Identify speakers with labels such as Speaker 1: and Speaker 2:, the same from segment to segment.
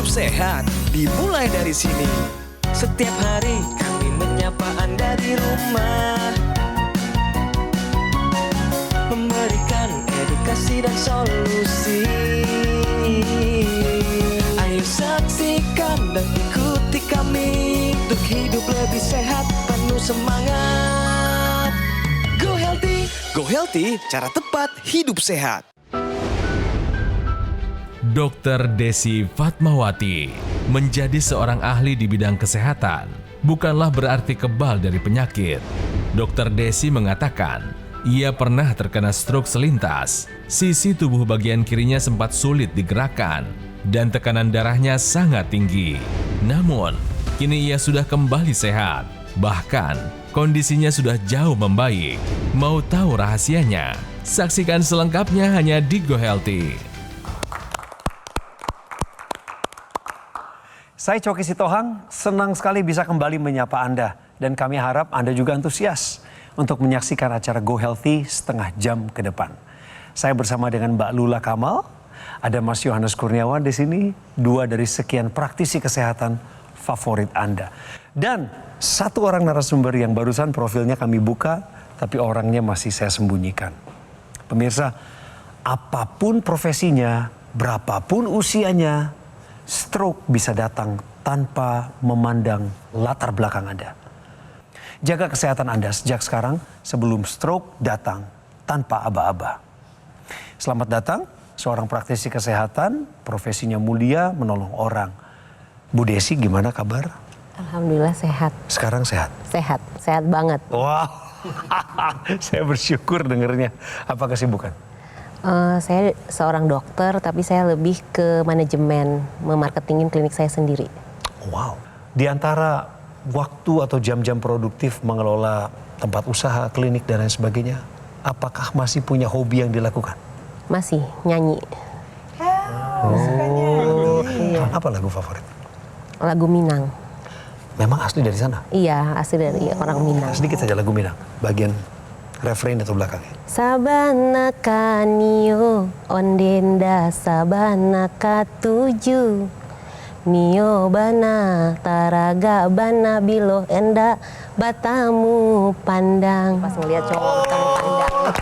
Speaker 1: sehat dimulai dari sini. Setiap hari kami menyapa Anda di rumah, memberikan edukasi dan solusi. Ayo saksikan dan ikuti kami untuk hidup lebih sehat, penuh semangat. Go Healthy, cara tepat hidup sehat.
Speaker 2: Dr. Desi Fatmawati menjadi seorang ahli di bidang kesehatan bukanlah berarti kebal dari penyakit. Dr. Desi mengatakan, ia pernah terkena stroke selintas. Sisi tubuh bagian kirinya sempat sulit digerakkan dan tekanan darahnya sangat tinggi. Namun, kini ia sudah kembali sehat. Bahkan, kondisinya sudah jauh membaik. Mau tahu rahasianya? Saksikan selengkapnya hanya di Go Healthy.
Speaker 3: Saya Coki Sitohang, senang sekali bisa kembali menyapa Anda. Dan kami harap Anda juga antusias untuk menyaksikan acara Go Healthy setengah jam ke depan. Saya bersama dengan Mbak Lula Kamal, ada Mas Yohanes Kurniawan di sini, dua dari sekian praktisi kesehatan favorit Anda. Dan satu orang narasumber yang barusan profilnya kami buka, tapi orangnya masih saya sembunyikan. Pemirsa, apapun profesinya, berapapun usianya, stroke bisa datang tanpa memandang latar belakang Anda. Jaga kesehatan Anda sejak sekarang sebelum stroke datang tanpa aba-aba. Selamat datang, seorang praktisi kesehatan, profesinya mulia, menolong orang. Bu Desi, gimana kabar?
Speaker 4: Alhamdulillah sehat.
Speaker 3: Sekarang sehat?
Speaker 4: Sehat banget.
Speaker 3: Wah, saya bersyukur dengernya. Apa kesibukan?
Speaker 4: Saya seorang dokter, tapi saya lebih ke manajemen, memarketingin klinik saya sendiri.
Speaker 3: Wow. Di antara waktu atau jam-jam produktif mengelola tempat usaha, klinik, dan lain sebagainya, apakah masih punya hobi yang dilakukan?
Speaker 4: Masih, nyanyi.
Speaker 3: Iya. Apa lagu favorit?
Speaker 4: Lagu Minang.
Speaker 3: Memang asli dari sana?
Speaker 4: Iya, asli dari orang Minang.
Speaker 3: Sedikit saja lagu Minang, bagian refrain atau belakangnya.
Speaker 4: Sabana kanio ondenda sabana katuju nio bana taraga bana bilo enda batamu pandang. Pas ngeliat cowok kamu pandang.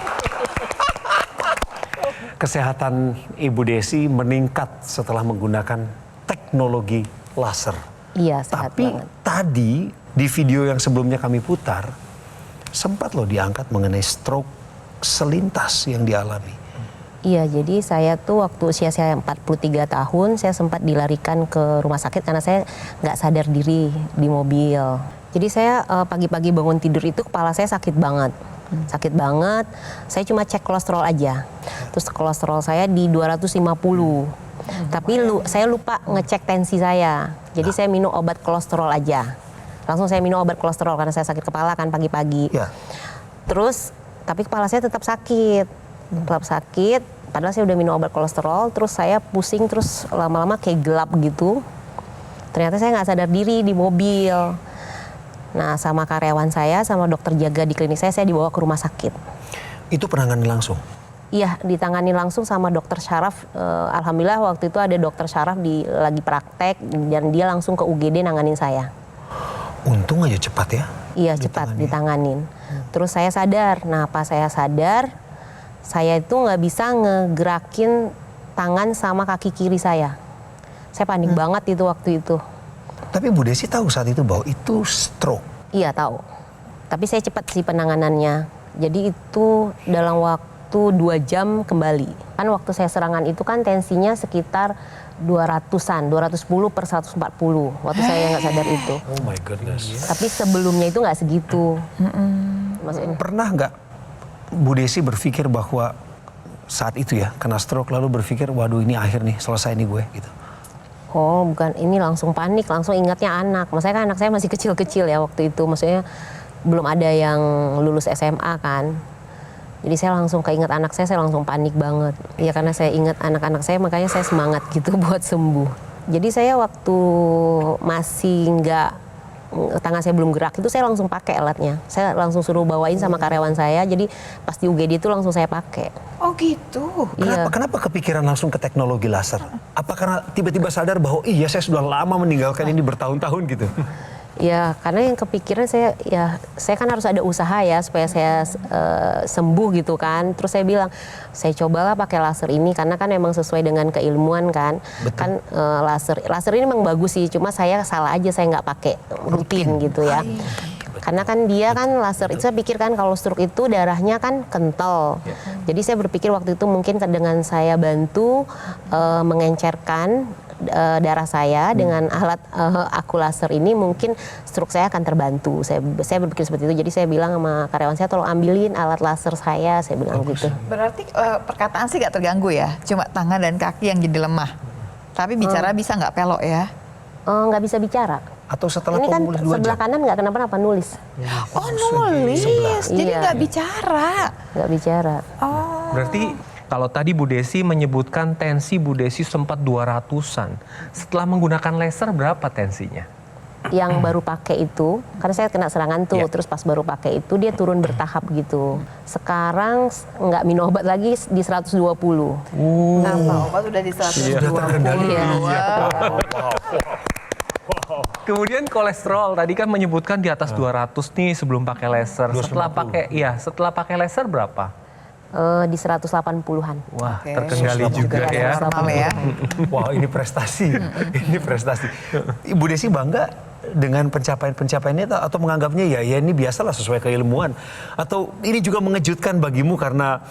Speaker 3: Kesehatan Ibu Desi meningkat setelah menggunakan teknologi laser.
Speaker 4: Iya, sehat
Speaker 3: Tapi
Speaker 4: banget.
Speaker 3: tadi di video yang sebelumnya kami putar, sempat loh diangkat mengenai stroke selintas yang dialami.
Speaker 4: Iya, jadi saya tuh waktu usia saya 43 tahun, saya sempat dilarikan ke rumah sakit karena saya nggak sadar diri di mobil. Jadi saya pagi-pagi bangun tidur itu kepala saya sakit banget. Sakit banget, saya cuma cek kolesterol aja. Terus kolesterol saya di 250. Tapi saya lupa ngecek tensi saya. Jadi saya minum obat kolesterol aja. Langsung saya minum obat kolesterol karena saya sakit kepala kan pagi-pagi.
Speaker 3: Ya.
Speaker 4: Terus, tapi kepala saya tetap sakit. Tetap sakit, padahal saya udah minum obat kolesterol. Terus saya pusing, terus lama-lama kayak gelap gitu. Ternyata saya nggak sadar diri di mobil. Nah, sama karyawan saya, sama dokter jaga di klinik saya dibawa ke rumah sakit.
Speaker 3: Itu penanganan langsung?
Speaker 4: Iya, ditangani langsung sama dokter syaraf. Alhamdulillah waktu itu ada dokter syaraf lagi praktek dan dia langsung ke UGD nanganin saya.
Speaker 3: Untung aja cepat ya?
Speaker 4: Iya, cepat ditanganin. Terus saya sadar. Nah, pas saya sadar, saya itu nggak bisa ngegerakin tangan sama kaki kiri saya. Saya panik banget itu waktu itu.
Speaker 3: Tapi Bu Desi tahu saat itu bahwa itu stroke?
Speaker 4: Iya, tahu. Tapi saya cepat sih penanganannya. Jadi itu dalam waktu 2 jam kembali. Kan waktu saya serangan itu kan tensinya sekitar 200-an, 210 per 140. Waktu saya nggak sadar itu.
Speaker 3: Oh my goodness.
Speaker 4: Tapi sebelumnya itu nggak segitu. Maksudnya,
Speaker 3: Pernah nggak Bu Desi berpikir bahwa saat itu ya kena stroke lalu berpikir waduh ini akhir nih, selesai nih gue gitu?
Speaker 4: oh bukan, ini langsung panik, langsung ingatnya anak. Maksudnya kan anak saya masih kecil-kecil ya waktu itu. Maksudnya belum ada yang lulus SMA kan. Jadi saya langsung keinget anak saya langsung panik banget. Ya karena saya ingat anak-anak saya, makanya saya semangat gitu buat sembuh. Jadi saya waktu masih nggak tangan saya belum gerak, itu saya langsung pakai alatnya. Saya langsung suruh bawain sama karyawan saya, jadi pas di UGD itu langsung saya pakai.
Speaker 5: Oh gitu.
Speaker 3: Kenapa kepikiran langsung ke teknologi laser? Apa karena tiba-tiba sadar bahwa iya saya sudah lama meninggalkan ini bertahun-tahun gitu?
Speaker 4: Ya, karena yang kepikiran saya kan harus ada usaha ya supaya saya sembuh gitu kan. Terus saya bilang, saya cobalah pakai laser ini karena kan emang sesuai dengan keilmuan kan.
Speaker 3: Betul.
Speaker 4: Kan laser ini memang bagus sih, cuma saya salah aja saya nggak pakai rutin gitu ya. Karena kan dia kan laser itu saya pikir kan kalau stroke itu darahnya kan kental. Jadi saya berpikir waktu itu mungkin dengan saya bantu mengencerkan darah saya dengan alat aku laser ini mungkin stroke saya akan terbantu. Saya berpikir seperti itu. Jadi saya bilang sama karyawan saya tolong ambilin alat laser saya bilang gitu.
Speaker 5: Berarti perkataan sih gak terganggu ya, cuma tangan dan kaki yang jadi lemah. Tapi bicara bisa nggak pelok ya?
Speaker 4: Nggak bisa bicara.
Speaker 3: Atau setelah
Speaker 4: ini kan
Speaker 3: pemulihan 2
Speaker 4: sebelah
Speaker 3: jam?
Speaker 4: kanan nggak kenapa-napa nulis.
Speaker 5: Oh nulis, jadi
Speaker 4: Iya.
Speaker 5: nggak bicara.
Speaker 4: Nggak bicara.
Speaker 5: Oh.
Speaker 6: Berarti kalau tadi Bu Desi menyebutkan tensi Bu Desi sempat 200-an. Setelah menggunakan laser berapa tensinya?
Speaker 4: Yang baru pakai itu, karena saya kena serangan tuh, terus pas baru pakai itu dia turun bertahap gitu. Sekarang nggak minum obat lagi di 120.
Speaker 5: Tanpa obat udah di 120.
Speaker 3: Sudah terkendali.
Speaker 4: Iya.
Speaker 6: Kemudian kolesterol tadi kan menyebutkan di atas 200 nih sebelum pakai laser.
Speaker 3: 250.
Speaker 6: Setelah pakai laser berapa?
Speaker 4: Di 180-an.
Speaker 6: Wah,
Speaker 5: Oke.
Speaker 6: terkendali juga ya.
Speaker 5: Normal ya.
Speaker 3: Wah ini prestasi, ini prestasi. Ibu Desi bangga dengan pencapaian-pencapaiannya atau menganggapnya ya ini biasalah sesuai keilmuan, atau ini juga mengejutkan bagimu karena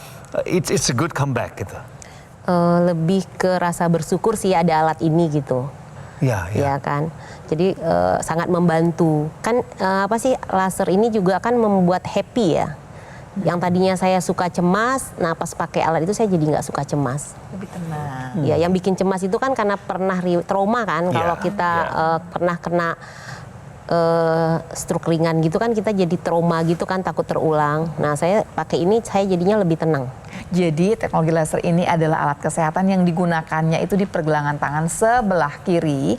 Speaker 3: it's a good comeback gitu?
Speaker 4: Lebih ke rasa bersyukur sih ada alat ini gitu.
Speaker 3: Ya.
Speaker 4: Ya kan, jadi sangat membantu. Kan laser ini juga kan membuat happy ya. Yang tadinya saya suka cemas, nah pas pakai alat itu saya jadi nggak suka cemas.
Speaker 5: Lebih tenang.
Speaker 4: Ya, yang bikin cemas itu kan karena pernah trauma kan. Kalau kita pernah kena stroke ringan gitu kan kita jadi trauma gitu kan, takut terulang. Nah saya pakai ini saya jadinya lebih tenang.
Speaker 5: Jadi teknologi laser ini adalah alat kesehatan yang digunakannya itu di pergelangan tangan sebelah kiri,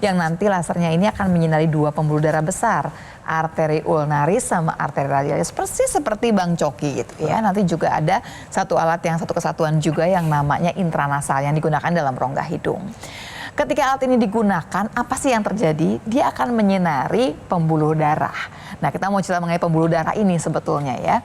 Speaker 5: yang nanti lasernya ini akan menyinari 2 pembuluh darah besar, arteri ulnaris sama arteri radialis, persis seperti Bang Coki gitu ya. Nanti juga ada satu alat yang satu kesatuan juga yang namanya intranasal yang digunakan dalam rongga hidung. Ketika alat ini digunakan, apa sih yang terjadi? Dia akan menyinari pembuluh darah. Nah, kita mau cerita mengenai pembuluh darah ini sebetulnya ya.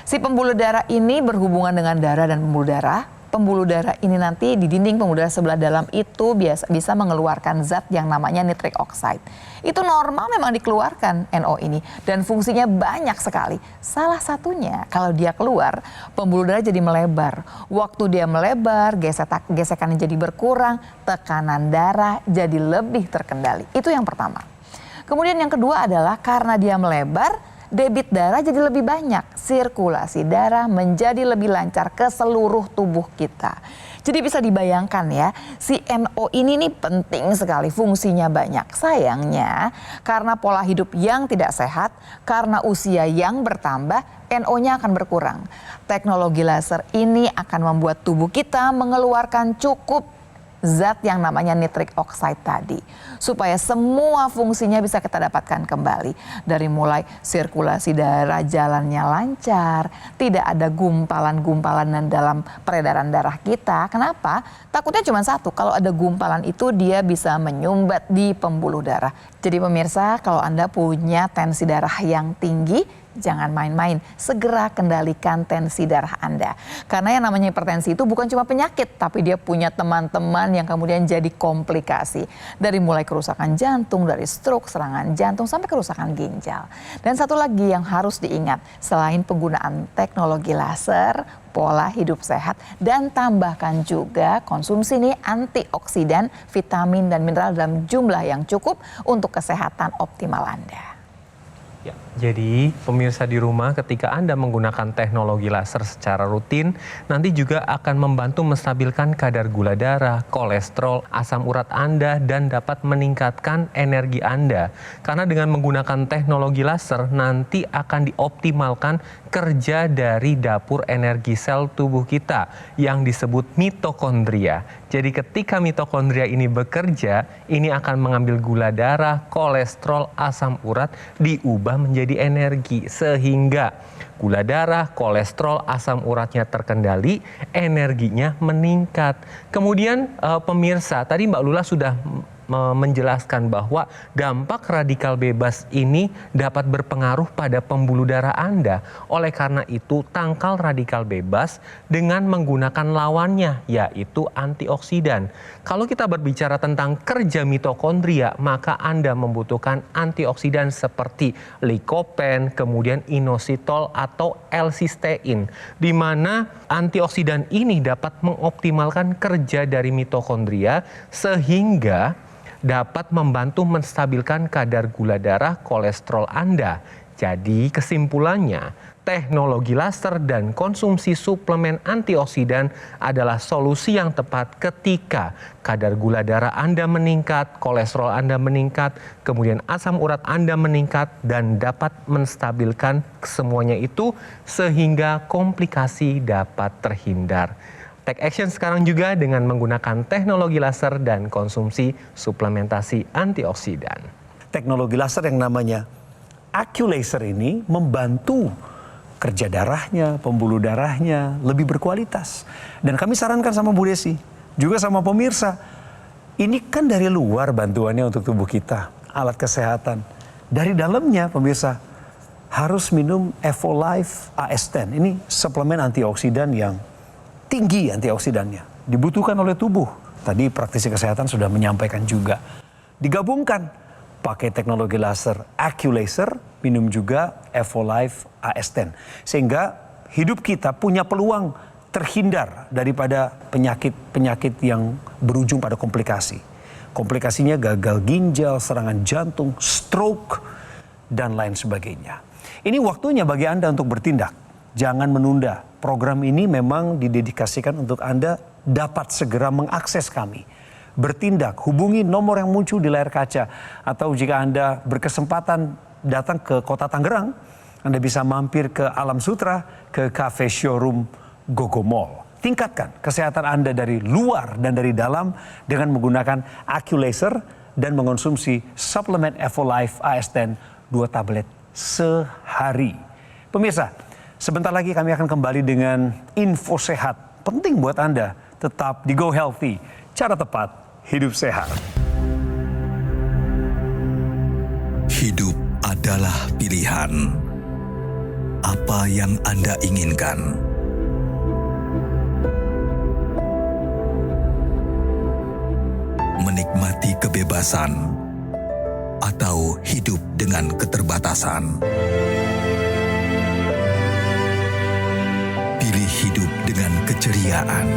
Speaker 5: Si pembuluh darah ini berhubungan dengan darah dan pembuluh darah. Pembuluh darah ini nanti di dinding pembuluh darah sebelah dalam itu bisa mengeluarkan zat yang namanya nitric oxide. Itu normal memang dikeluarkan NO ini dan fungsinya banyak sekali. Salah satunya kalau dia keluar, pembuluh darah jadi melebar. Waktu dia melebar, gesekannya jadi berkurang, tekanan darah jadi lebih terkendali. Itu yang pertama. Kemudian yang kedua adalah karena dia melebar, debit darah jadi lebih banyak, sirkulasi darah menjadi lebih lancar ke seluruh tubuh kita. Jadi bisa dibayangkan ya, si NO ini nih penting sekali, fungsinya banyak. Sayangnya karena pola hidup yang tidak sehat, karena usia yang bertambah, NO-nya akan berkurang. Teknologi laser ini akan membuat tubuh kita mengeluarkan cukup zat yang namanya nitric oxide tadi, supaya semua fungsinya bisa kita dapatkan kembali. Dari mulai sirkulasi darah jalannya lancar, tidak ada gumpalan-gumpalan dalam peredaran darah kita. Kenapa? Takutnya cuma satu, kalau ada gumpalan itu dia bisa menyumbat di pembuluh darah. Jadi pemirsa, kalau Anda punya tensi darah yang tinggi, jangan main-main, segera kendalikan tensi darah Anda. Karena yang namanya hipertensi itu bukan cuma penyakit, tapi dia punya teman-teman yang kemudian jadi komplikasi. Dari mulai kerusakan jantung, dari stroke, serangan jantung, sampai kerusakan ginjal. Dan satu lagi yang harus diingat, selain penggunaan teknologi laser, pola hidup sehat, dan tambahkan juga konsumsi nih antioksidan, vitamin, dan mineral dalam jumlah yang cukup untuk kesehatan optimal Anda.
Speaker 6: Ya. Jadi pemirsa di rumah ketika Anda menggunakan teknologi laser secara rutin, nanti juga akan membantu menstabilkan kadar gula darah, kolesterol, asam urat Anda dan dapat meningkatkan energi Anda. Karena dengan menggunakan teknologi laser nanti akan dioptimalkan kerja dari dapur energi sel tubuh kita yang disebut mitokondria. Jadi ketika mitokondria ini bekerja, ini akan mengambil gula darah, kolesterol, asam urat diubah menjadi energi sehingga gula darah, kolesterol, asam uratnya terkendali, energinya meningkat. Kemudian pemirsa, tadi Mbak Lula sudah menjelaskan bahwa dampak radikal bebas ini dapat berpengaruh pada pembuluh darah Anda. Oleh karena itu, tangkal radikal bebas dengan menggunakan lawannya, yaitu antioksidan. Kalau kita berbicara tentang kerja mitokondria, maka Anda membutuhkan antioksidan seperti likopen, kemudian inositol atau L-sistein, di mana antioksidan ini dapat mengoptimalkan kerja dari mitokondria sehingga dapat membantu menstabilkan kadar gula darah kolesterol Anda. Jadi kesimpulannya, teknologi laser dan konsumsi suplemen antioksidan adalah solusi yang tepat ketika kadar gula darah Anda meningkat, kolesterol Anda meningkat, kemudian asam urat Anda meningkat dan dapat menstabilkan semuanya itu sehingga komplikasi dapat terhindar. Take action sekarang juga dengan menggunakan teknologi laser dan konsumsi suplementasi antioksidan.
Speaker 3: Teknologi laser yang namanya AccuLaser ini membantu kerja darahnya, pembuluh darahnya lebih berkualitas. Dan kami sarankan sama Bu Desi, juga sama pemirsa, ini kan dari luar bantuannya untuk tubuh kita, alat kesehatan. Dari dalamnya pemirsa harus minum Evolife AS10. Ini suplemen antioksidan yang tinggi antioksidannya, dibutuhkan oleh tubuh. Tadi praktisi kesehatan sudah menyampaikan juga. Digabungkan, pakai teknologi laser AccuLaser, minum juga Evolife AS10. Sehingga hidup kita punya peluang terhindar daripada penyakit-penyakit yang berujung pada komplikasi. Komplikasinya gagal ginjal, serangan jantung, stroke, dan lain sebagainya. Ini waktunya bagi Anda untuk bertindak. Jangan menunda. Program ini memang didedikasikan untuk Anda dapat segera mengakses kami. Bertindak, hubungi nomor yang muncul di layar kaca. Atau jika Anda berkesempatan datang ke kota Tangerang, Anda bisa mampir ke Alam Sutra, ke cafe showroom Gogo Mall. Tingkatkan kesehatan Anda dari luar dan dari dalam dengan menggunakan AccuLaser dan mengonsumsi suplemen Evolife AS10 2 tablet sehari. Pemirsa, sebentar lagi kami akan kembali dengan info sehat penting buat Anda. Tetap di Go Healthy, cara tepat hidup sehat.
Speaker 7: Hidup adalah pilihan. Apa yang Anda inginkan? Menikmati kebebasan atau hidup dengan keterbatasan? Pilih hidup dengan keceriaan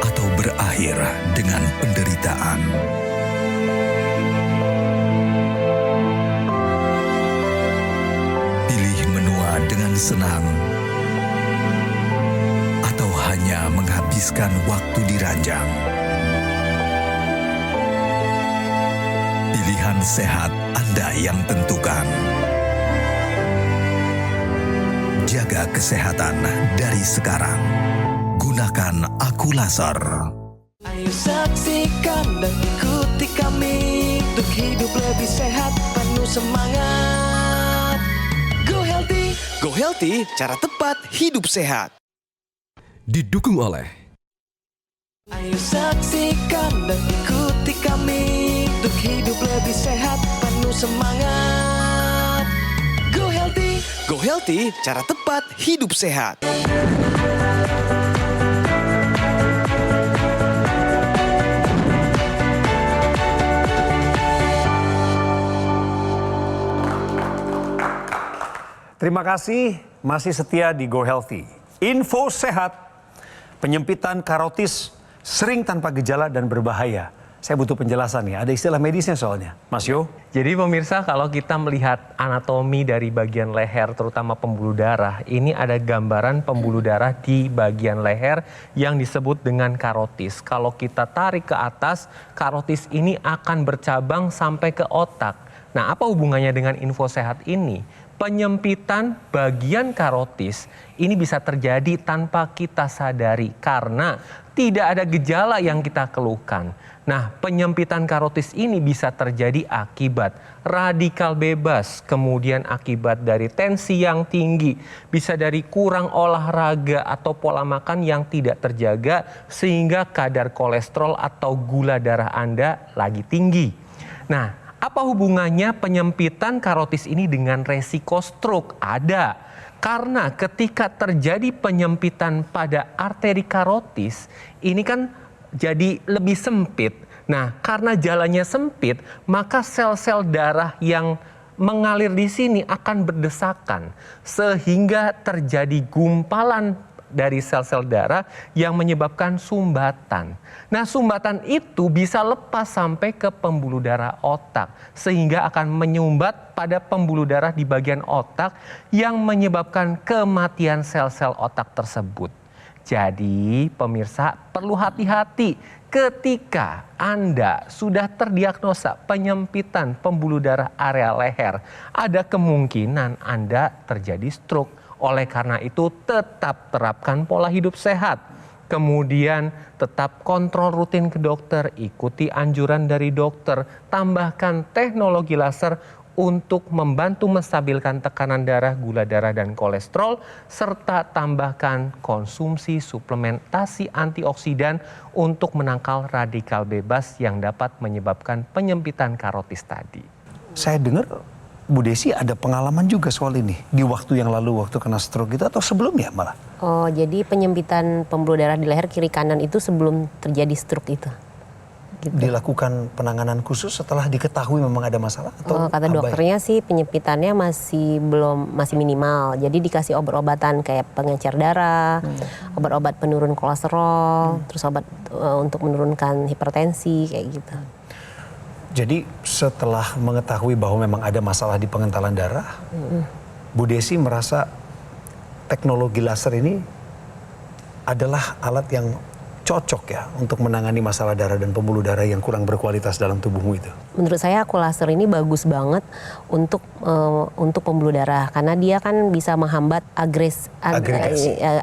Speaker 7: atau berakhir dengan penderitaan. Pilih menua dengan senang atau hanya menghabiskan waktu di ranjang. Pilihan sehat Anda yang tentukan. Jaga kesehatan dari sekarang. Gunakan AccuLaser.
Speaker 1: Ayo saksikan dan ikuti kami untuk hidup lebih sehat, penuh semangat. Go Healthy, Go Healthy, cara tepat hidup sehat.
Speaker 2: Didukung oleh
Speaker 1: Ayo saksikan dan ikuti kami untuk hidup lebih sehat, penuh semangat. Go Healthy, Go Healthy, cara tepat hidup sehat.
Speaker 3: Terima kasih masih setia di Go Healthy. Info sehat, penyempitan karotis sering tanpa gejala dan berbahaya. Saya butuh penjelasan nih, ada istilah medisnya soalnya. Mas Yo?
Speaker 6: Jadi pemirsa, kalau kita melihat anatomi dari bagian leher, terutama pembuluh darah, ini ada gambaran pembuluh darah di bagian leher yang disebut dengan karotis. Kalau kita tarik ke atas, karotis ini akan bercabang sampai ke otak. Nah, apa hubungannya dengan info sehat ini? Penyempitan bagian karotis ini bisa terjadi tanpa kita sadari karena tidak ada gejala yang kita keluhkan. Nah, penyempitan karotis ini bisa terjadi akibat radikal bebas, kemudian akibat dari tensi yang tinggi, bisa dari kurang olahraga atau pola makan yang tidak terjaga sehingga kadar kolesterol atau gula darah Anda lagi tinggi. Nah, apa hubungannya penyempitan karotis ini dengan resiko stroke? Ada. Karena ketika terjadi penyempitan pada arteri karotis, ini kan jadi lebih sempit. Nah, karena jalannya sempit, maka sel-sel darah yang mengalir di sini akan berdesakan. Sehingga terjadi gumpalan dari sel-sel darah yang menyebabkan sumbatan. Nah, sumbatan itu bisa lepas sampai ke pembuluh darah otak sehingga akan menyumbat pada pembuluh darah di bagian otak yang menyebabkan kematian sel-sel otak tersebut. Jadi, pemirsa perlu hati-hati ketika Anda sudah terdiagnosa penyempitan pembuluh darah area leher. Ada kemungkinan Anda terjadi stroke. Oleh karena itu tetap terapkan pola hidup sehat. Kemudian tetap kontrol rutin ke dokter, ikuti anjuran dari dokter, tambahkan teknologi laser untuk membantu menstabilkan tekanan darah, gula darah, dan kolesterol, serta tambahkan konsumsi suplementasi antioksidan untuk menangkal radikal bebas yang dapat menyebabkan penyempitan karotis tadi.
Speaker 3: Saya dengar Bu Desi ada pengalaman juga soal ini di waktu yang lalu waktu kena stroke gitu atau sebelumnya malah?
Speaker 4: Oh, jadi penyempitan pembuluh darah di leher kiri kanan itu sebelum terjadi stroke itu. Gitu.
Speaker 3: Dilakukan penanganan khusus setelah diketahui memang ada masalah atau
Speaker 4: kata dokternya sih penyempitannya masih minimal. Jadi dikasih obat-obatan kayak pengencer darah, obat-obat penurun kolesterol, terus obat untuk menurunkan hipertensi kayak gitu.
Speaker 3: Jadi setelah mengetahui bahwa memang ada masalah di pengentalan darah, Bu Desi merasa teknologi laser ini adalah alat yang cocok ya untuk menangani masalah darah dan pembuluh darah yang kurang berkualitas dalam tubuhmu itu.
Speaker 4: Menurut saya aku laser ini bagus banget untuk pembuluh darah karena dia kan bisa menghambat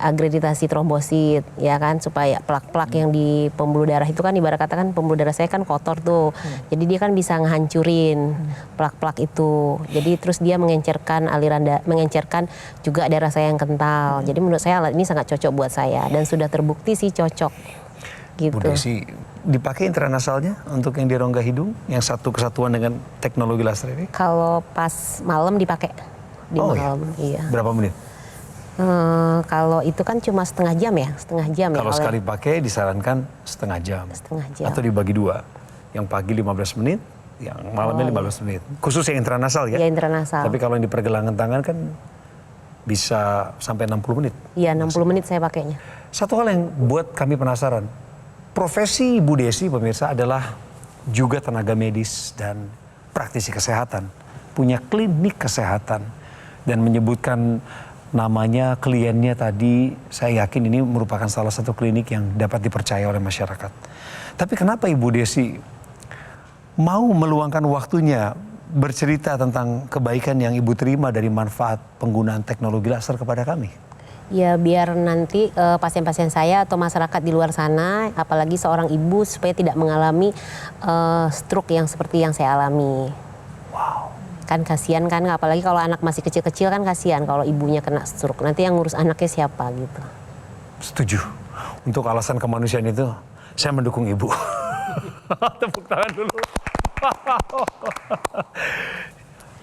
Speaker 4: agregitasi trombosit ya kan, supaya plak-plak yang di pembuluh darah itu kan ibarat kata kan pembuluh darah saya kan kotor tuh. Jadi dia kan bisa ngehancurin plak-plak itu. Jadi terus dia mengencerkan mengencerkan juga darah saya yang kental. Jadi menurut saya alat ini sangat cocok buat saya dan sudah terbukti sih cocok. Gitu.
Speaker 3: Bu Desi, dipakai intranasalnya untuk yang di rongga hidung, yang satu kesatuan dengan teknologi laser ini?
Speaker 4: Kalau pas malam dipakai di malam, iya.
Speaker 3: Berapa menit?
Speaker 4: Kalau itu kan cuma setengah jam ya.
Speaker 3: Kalau sekali pakai disarankan setengah jam. Atau dibagi dua, yang pagi 15 menit, yang malamnya 15 menit. Khusus yang intranasal ya?
Speaker 4: Iya, intranasal.
Speaker 3: Tapi kalau yang di pergelangan tangan kan bisa sampai 60 menit.
Speaker 4: Iya, 60 menit saya pakainya.
Speaker 3: Satu hal yang buat kami penasaran, profesi Bu Desi pemirsa adalah juga tenaga medis dan praktisi kesehatan. Punya klinik kesehatan dan menyebutkan namanya kliennya tadi, saya yakin ini merupakan salah satu klinik yang dapat dipercaya oleh masyarakat. Tapi kenapa Ibu Desi mau meluangkan waktunya bercerita tentang kebaikan yang Ibu terima dari manfaat penggunaan teknologi laser kepada kami?
Speaker 4: Ya biar nanti pasien-pasien saya atau masyarakat di luar sana, apalagi seorang ibu supaya tidak mengalami stroke yang seperti yang saya alami.
Speaker 3: Wow.
Speaker 4: Kan kasihan kan, apalagi kalau anak masih kecil-kecil kan kasihan kalau ibunya kena stroke. Nanti yang ngurus anaknya siapa gitu.
Speaker 3: Setuju. Untuk alasan kemanusiaan itu, saya mendukung Ibu. Tepuk tangan dulu.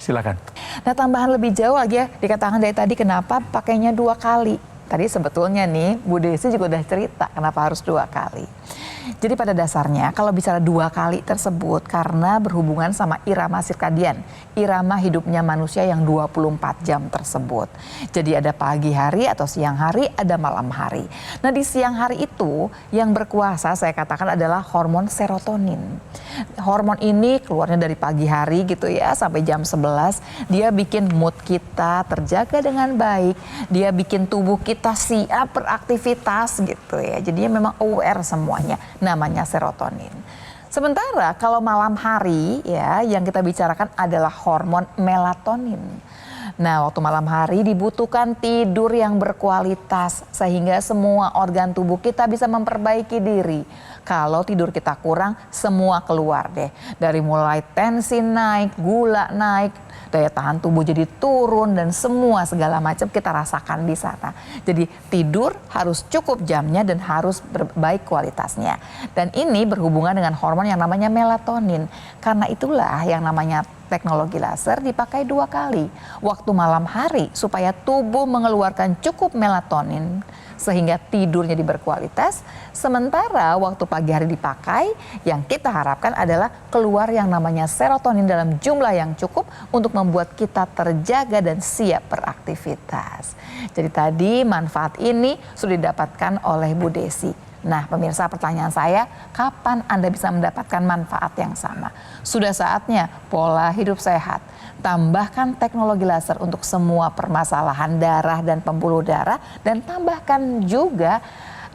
Speaker 3: Silakan.
Speaker 5: Nah, tambahan lebih jauh lagi ya, dikatakan dari tadi kenapa pakainya 2 kali. Tadi sebetulnya nih Bu Desi juga udah cerita kenapa harus 2 kali. Jadi pada dasarnya kalau bicara 2 kali tersebut karena berhubungan sama irama sirkadian, irama hidupnya manusia yang 24 jam tersebut. Jadi ada pagi hari atau siang hari, ada malam hari. Nah di siang hari itu yang berkuasa saya katakan adalah hormon serotonin. Hormon ini keluarnya dari pagi hari gitu ya sampai jam 11. Dia bikin mood kita terjaga dengan baik. Dia bikin tubuh kita siap beraktivitas gitu ya. Jadinya memang aware semuanya. Namanya serotonin. Sementara kalau malam hari ya yang kita bicarakan adalah hormon melatonin. Nah, waktu malam hari dibutuhkan tidur yang berkualitas sehingga semua organ tubuh kita bisa memperbaiki diri. Kalau tidur kita kurang, semua keluar deh. Dari mulai tensi naik, gula naik, daya tahan tubuh jadi turun dan semua segala macam kita rasakan di sana. Jadi tidur harus cukup jamnya dan harus baik kualitasnya. Dan ini berhubungan dengan hormon yang namanya melatonin. Karena itulah yang namanya teknologi laser dipakai 2 kali. Waktu malam hari supaya tubuh mengeluarkan cukup melatonin sehingga tidurnya berkualitas. Sementara waktu pagi hari dipakai, yang kita harapkan adalah keluar yang namanya serotonin dalam jumlah yang cukup untuk membuat kita terjaga dan siap beraktivitas. Jadi tadi manfaat ini sudah didapatkan oleh Bu Desi. Nah pemirsa, pertanyaan saya, kapan Anda bisa mendapatkan manfaat yang sama? Sudah saatnya pola hidup sehat. Tambahkan teknologi laser untuk semua permasalahan darah dan pembuluh darah. Dan tambahkan juga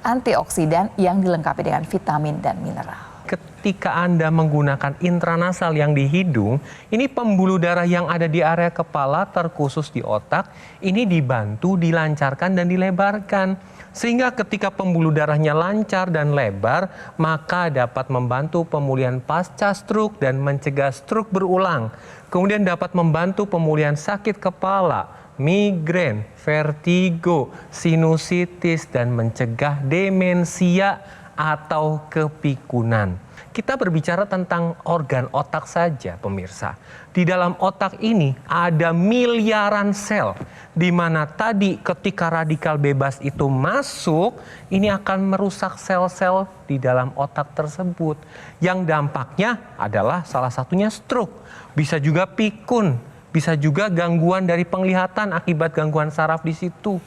Speaker 5: antioksidan yang dilengkapi dengan vitamin dan mineral.
Speaker 6: Ketika Anda menggunakan intranasal yang di hidung, ini pembuluh darah yang ada di area kepala terkhusus di otak, ini dibantu, dilancarkan dan dilebarkan. Sehingga ketika pembuluh darahnya lancar dan lebar, maka dapat membantu pemulihan pasca stroke dan mencegah stroke berulang. Kemudian dapat membantu pemulihan sakit kepala, migrain, vertigo, sinusitis, dan mencegah demensia atau kepikunan. Kita berbicara tentang organ otak saja, pemirsa. Di dalam otak ini ada miliaran sel, di mana tadi ketika radikal bebas itu masuk, ini akan merusak sel-sel di dalam otak tersebut. Yang dampaknya adalah salah satunya stroke, bisa juga pikun, bisa juga gangguan dari penglihatan akibat gangguan saraf di situ.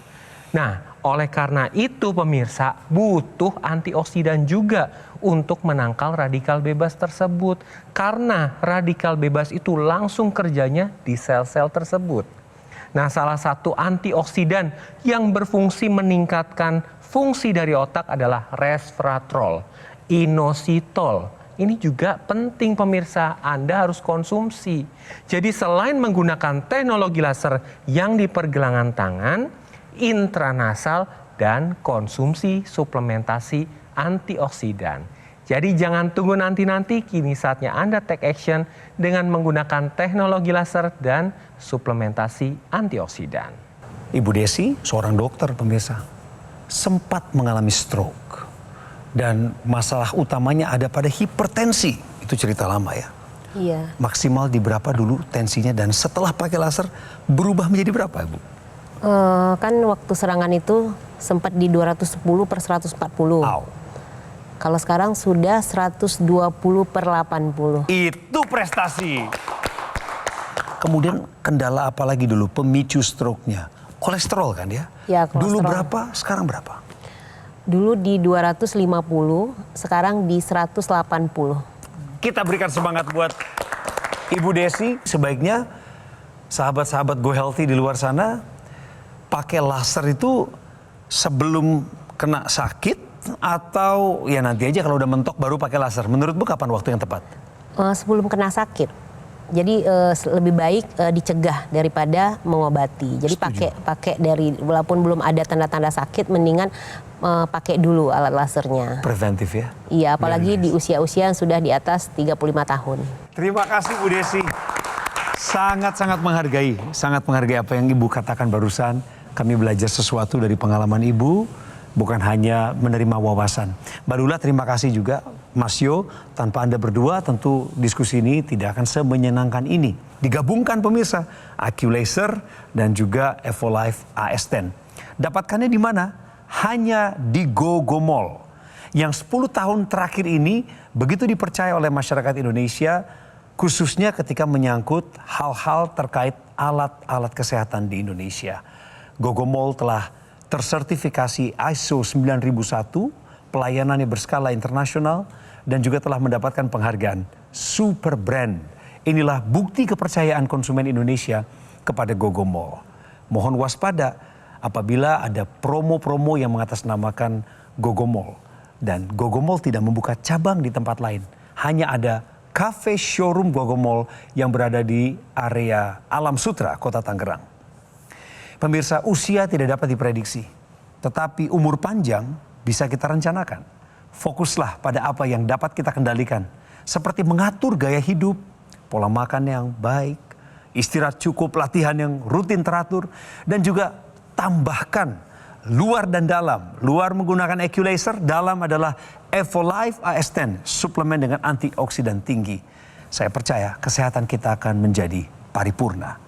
Speaker 6: Nah, oleh karena itu pemirsa, butuh antioksidan juga untuk menangkal radikal bebas tersebut. Karena radikal bebas itu langsung kerjanya di sel-sel tersebut. Nah, salah satu antioksidan yang berfungsi meningkatkan fungsi dari otak adalah resveratrol, inositol. Ini juga penting pemirsa, Anda harus konsumsi. Jadi selain menggunakan teknologi laser yang di pergelangan tangan, intranasal, dan konsumsi suplementasi antioksidan. Jadi jangan tunggu nanti-nanti, kini saatnya Anda take action dengan menggunakan teknologi laser dan suplementasi antioksidan.
Speaker 3: Ibu Desi, seorang dokter pemirsa, sempat mengalami stroke. Dan masalah utamanya ada pada hipertensi. Itu cerita lama ya.
Speaker 4: Iya.
Speaker 3: Maksimal di berapa dulu tensinya dan setelah pakai laser berubah menjadi berapa Ibu?
Speaker 4: Kan waktu serangan itu sempat di 210 per 140.
Speaker 3: Wow.
Speaker 4: Kalau sekarang sudah 120 per 80.
Speaker 3: Itu prestasi. Kemudian kendala apa lagi dulu pemicu stroke-nya? Kolesterol kan ya?
Speaker 4: Ya, kolesterol.
Speaker 3: Dulu berapa, sekarang berapa?
Speaker 4: Dulu di 250, sekarang di 180.
Speaker 3: Kita berikan semangat buat Ibu Desi. Sebaiknya sahabat-sahabat Go Healthy di luar sana pakai laser itu sebelum kena sakit atau ya nanti aja kalau udah mentok baru pakai laser. Menurutmu kapan waktu yang tepat?
Speaker 4: Sebelum kena sakit. Jadi lebih baik dicegah daripada mengobati. Jadi pakai dari walaupun belum ada tanda-tanda sakit, mendingan pakai dulu alat lasernya.
Speaker 3: Preventif ya?
Speaker 4: Iya, apalagi di usia-usia yang sudah di atas 35 tahun.
Speaker 3: Terima kasih Bu Desi. Sangat-sangat menghargai apa yang Ibu katakan barusan. Kami belajar sesuatu dari pengalaman Ibu, bukan hanya menerima wawasan. Mbak Lula, terima kasih juga. Mas Yo, tanpa Anda berdua tentu diskusi ini tidak akan semenyenangkan ini. Digabungkan pemirsa, IQ Laser dan juga Evolife AS10. Dapatkannya di mana? Hanya di GoGoMall. Yang 10 tahun terakhir ini begitu dipercaya oleh masyarakat Indonesia, khususnya ketika menyangkut hal-hal terkait alat-alat kesehatan di Indonesia. GoGoMall telah tersertifikasi ISO 9001, pelayanannya berskala internasional, dan juga telah mendapatkan penghargaan Super Brand. Inilah bukti kepercayaan konsumen Indonesia kepada GoGoMall. Mohon waspada apabila ada promo-promo yang mengatasnamakan GoGoMall. Dan GoGoMall tidak membuka cabang di tempat lain. Hanya ada cafe showroom GoGoMall yang berada di area Alam Sutra, Kota Tangerang. Pemirsa, usia tidak dapat diprediksi. Tetapi umur panjang bisa kita rencanakan. Fokuslah pada apa yang dapat kita kendalikan. Seperti mengatur gaya hidup, pola makan yang baik, istirahat cukup, latihan yang rutin teratur, dan juga tambahkan luar dan dalam. Luar menggunakan EQ-Laser, dalam adalah Evolife AS10, suplemen dengan antioksidan tinggi. Saya percaya kesehatan kita akan menjadi paripurna.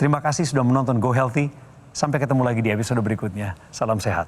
Speaker 3: Terima kasih sudah menonton Go Healthy. Sampai ketemu lagi di episode berikutnya. Salam sehat.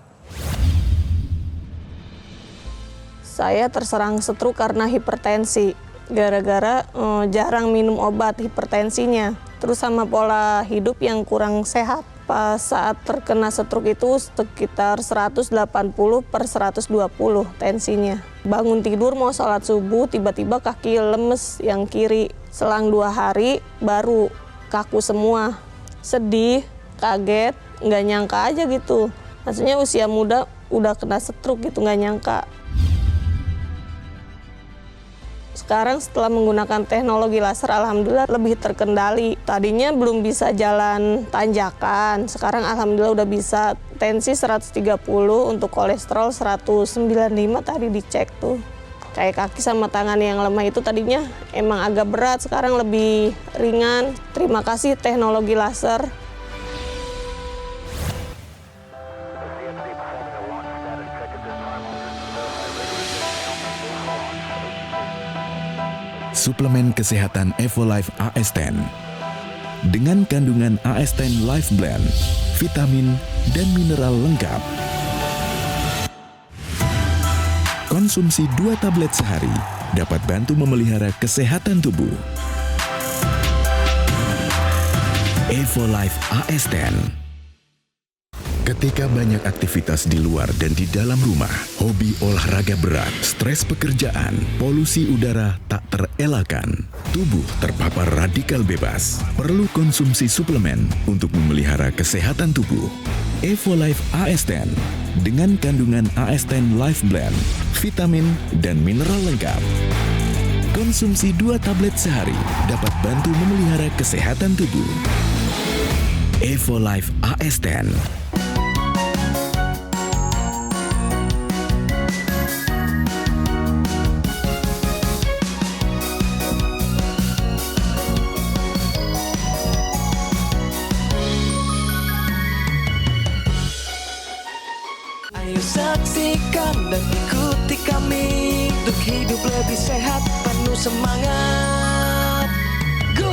Speaker 8: Saya terserang stroke karena hipertensi. Gara-gara jarang minum obat hipertensinya. Terus sama pola hidup yang kurang sehat. Pas saat terkena stroke itu sekitar 180/120 tensinya. Bangun tidur mau sholat subuh, tiba-tiba kaki lemes yang kiri. Selang 2 hari baru kaku semua. Sedih, kaget, nggak nyangka aja gitu. Maksudnya usia muda udah kena stroke gitu, nggak nyangka. Sekarang setelah menggunakan teknologi laser, alhamdulillah lebih terkendali. Tadinya belum bisa jalan tanjakan, sekarang alhamdulillah udah bisa. Tensi 130, untuk kolesterol 195 tadi dicek tuh. Kayak kaki sama tangan yang lemah itu tadinya emang agak berat, sekarang lebih ringan. Terima kasih teknologi laser.
Speaker 7: Suplemen kesehatan Evolife AS10 dengan kandungan AS10 Life Blend, vitamin dan mineral lengkap. Konsumsi 2 tablet sehari dapat bantu memelihara kesehatan tubuh. Evolife AS10. Ketika banyak aktivitas di luar dan di dalam rumah, hobi olahraga berat, stres pekerjaan, polusi udara tak terelakkan, tubuh terpapar radikal bebas, perlu konsumsi suplemen untuk memelihara kesehatan tubuh. Evolife AS10 dengan kandungan AS10 Life Blend, vitamin dan mineral lengkap. Konsumsi 2 tablet sehari dapat bantu memelihara kesehatan tubuh. Evolife AS10.
Speaker 1: Ayo saksikan dan ikuti kami untuk hidup lebih sehat, penuh semangat. Go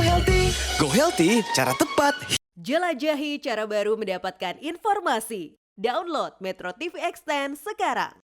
Speaker 1: Healthy, cara tepat.
Speaker 9: Jelajahi cara baru mendapatkan informasi. Download Metro TV Extend sekarang.